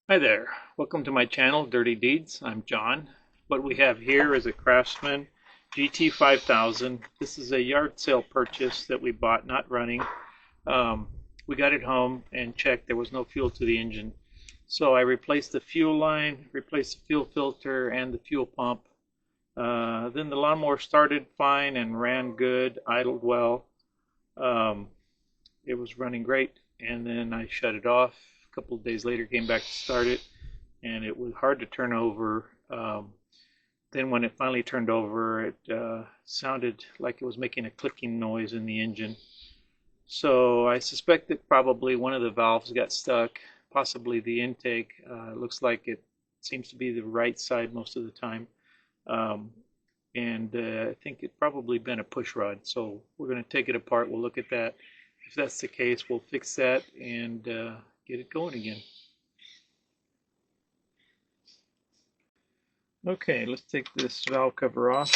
Hi there, welcome to my channel, Dirty Deeds. I'm John. What we have here is a Craftsman GT5000. This is a yard sale purchase that we bought, not running. We got it home and checked, there was no fuel to the engine. So I replaced the fuel line, replaced the fuel filter and the fuel pump. Then the lawnmower started fine and ran good, idled well. Um, it was running great, and then I shut it off. A couple of days later, came back to start it, and it was hard to turn over. Then when it finally turned over, it sounded like it was making a clicking noise in the engine. So I suspect that probably one of the valves got stuck, possibly the intake. It looks like it seems to be the right side most of the time. Um, and I think it probably been a push rod. So we're going to take it apart. We'll look at that. If that's the case, we'll fix that and get it going again. Okay, let's take this valve cover off.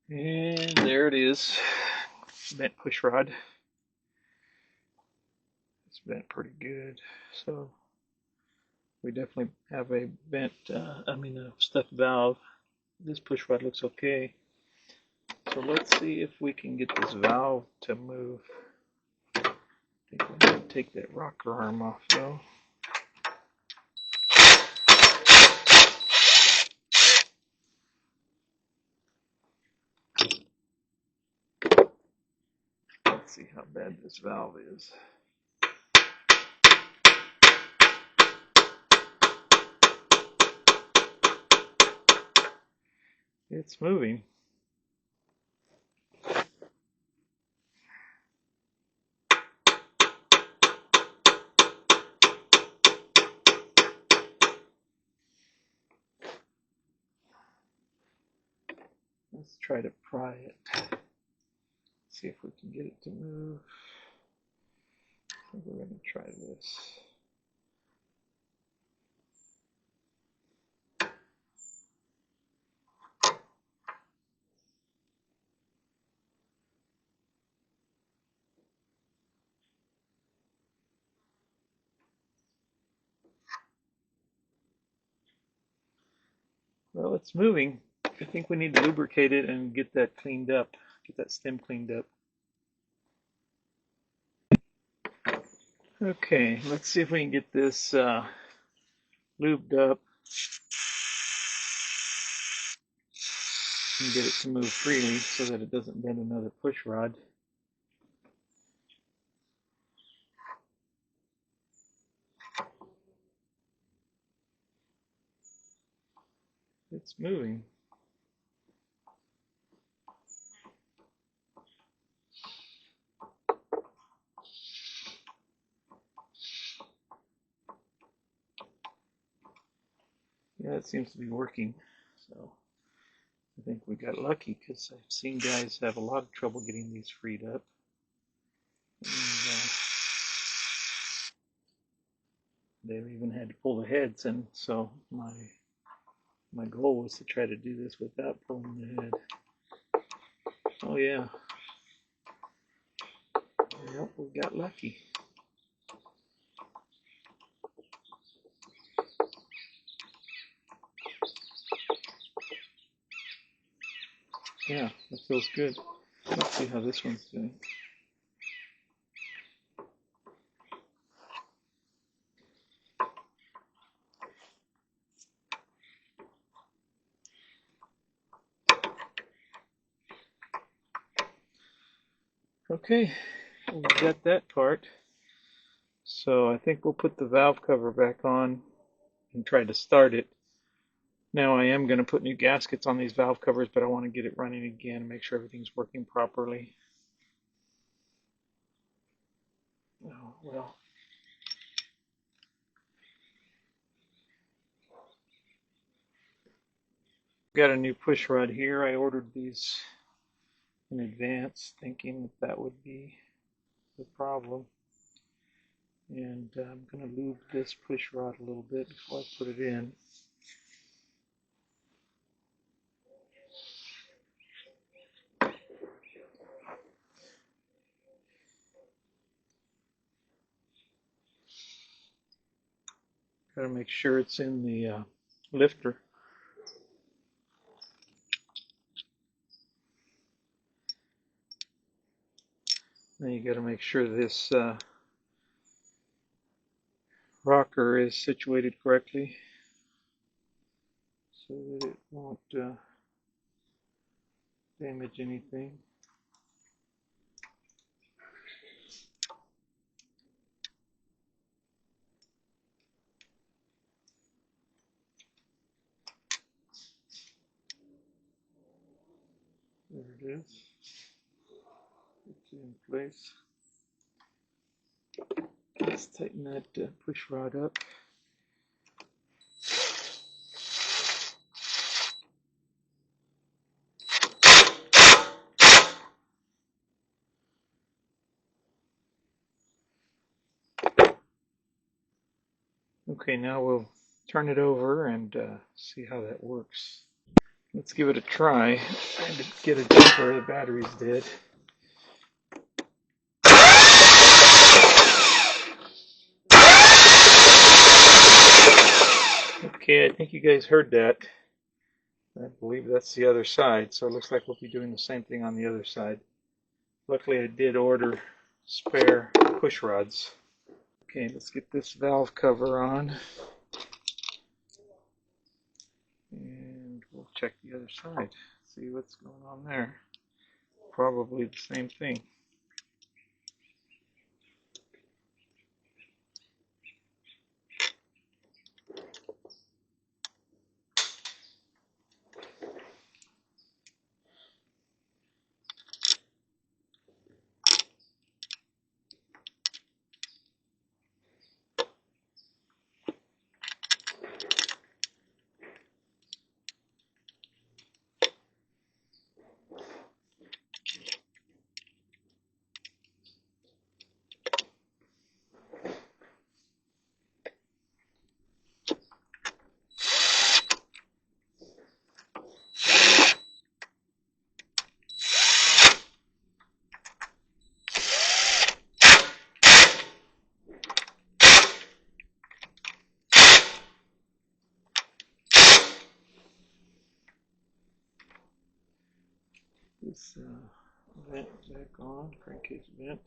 And there it is, bent push rod. It's bent pretty good. So we definitely have a bent, a stuck valve. This push rod looks okay. So let's see if we can get this valve to move. I think we need to take that rocker arm off though. Let's see how bad this valve is. It's moving. Let's try to pry it. See if we can get it to move. I think we're going to try this. Well, it's moving. I think we need to lubricate it and get that cleaned up, get that stem cleaned up. Okay, let's see if we can get this lubed up and get it to move freely so that it doesn't bend another push rod. It's moving. Yeah, it seems to be working. So I think we got lucky because I've seen guys have a lot of trouble getting these freed up. And, they've even had to pull the heads, and so my goal was to try to do this without pulling the head. Oh yeah. Yep, we got lucky. Yeah, that feels good. Let's see how this one's doing. Okay, we got that part. So I think we'll put the valve cover back on and try to start it. Now I am going to put new gaskets on these valve covers, but I want to get it running again and make sure everything's working properly. Oh, well. Got a new push rod here. I ordered these in advance thinking that that would be the problem. And I'm going to lube this push rod a little bit before I put it in. Got to make sure it's in the lifter. Then you got to make sure this rocker is situated correctly so that it won't damage anything. There it is. It's in place. Let's tighten that push rod up. Okay, now we'll turn it over and see how that works. Let's give it a try. Trying to get a jumper, the battery's dead. Okay, I think you guys heard that. I believe that's the other side, so it looks like we'll be doing the same thing on the other side. Luckily I did order spare push rods. Okay, let's get this valve cover on. And we'll check the other side, see what's going on there. Probably the same thing. This vent back on, crankcase vent.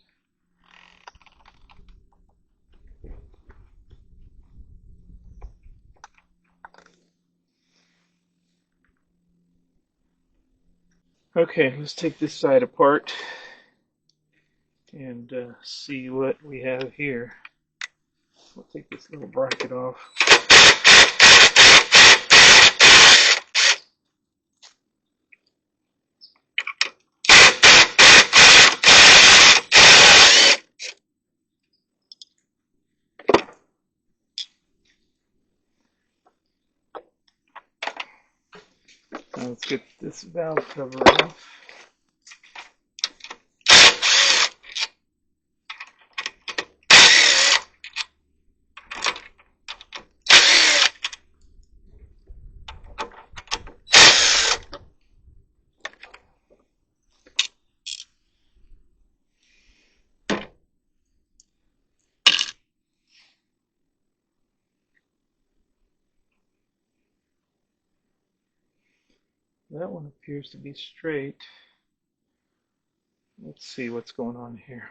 Okay, let's take this side apart and see what we have here. We'll take this little bracket off. Now let's get this valve cover off. That one appears to be straight. Let's see what's going on here.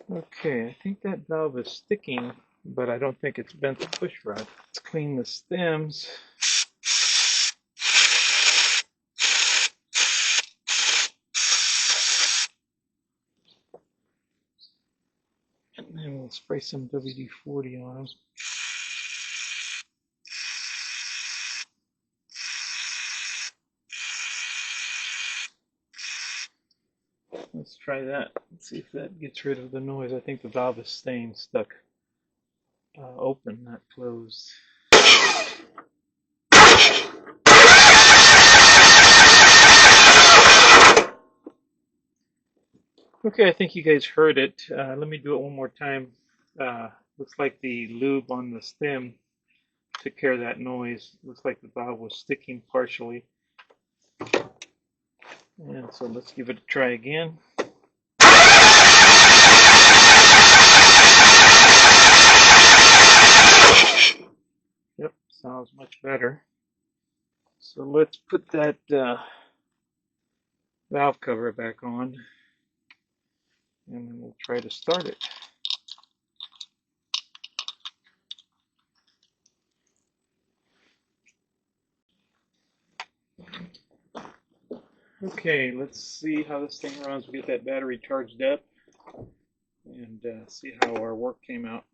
Okay, I think that valve is sticking, but I don't think it's bent the push rod. Let's clean the stems. And then we'll spray some WD-40 on them. try that. Let's see if that gets rid of the noise. I think the valve is staying stuck open, not closed. Okay, I think you guys heard it. Let me do it one more time. Looks like the lube on the stem took care of that noise. Looks like the valve was sticking partially. And so let's give it a try again. Yep, sounds much better. So let's put that valve cover back on, and then we'll try to start it. Okay, let's see how this thing runs. We'll get that battery charged up and see how our work came out.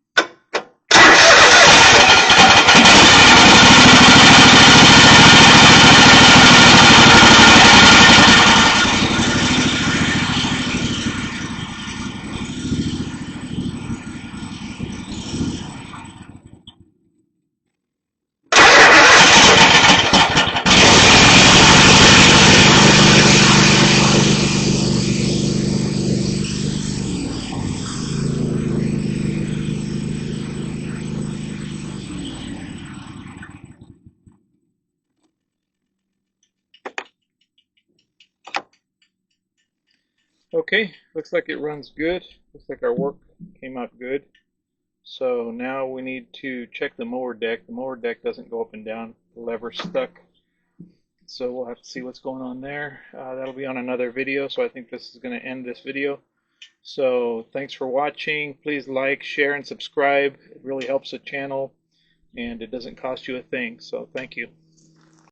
Okay, looks like it runs good. Looks like our work came out good. So now we need to check the mower deck. The mower deck doesn't go up and down. The lever's stuck. So we'll have to see what's going on there. That'll be on another video. So I think this is going to end this video. So thanks for watching. Please like, share, and subscribe. It really helps the channel, and it doesn't cost you a thing. So thank you.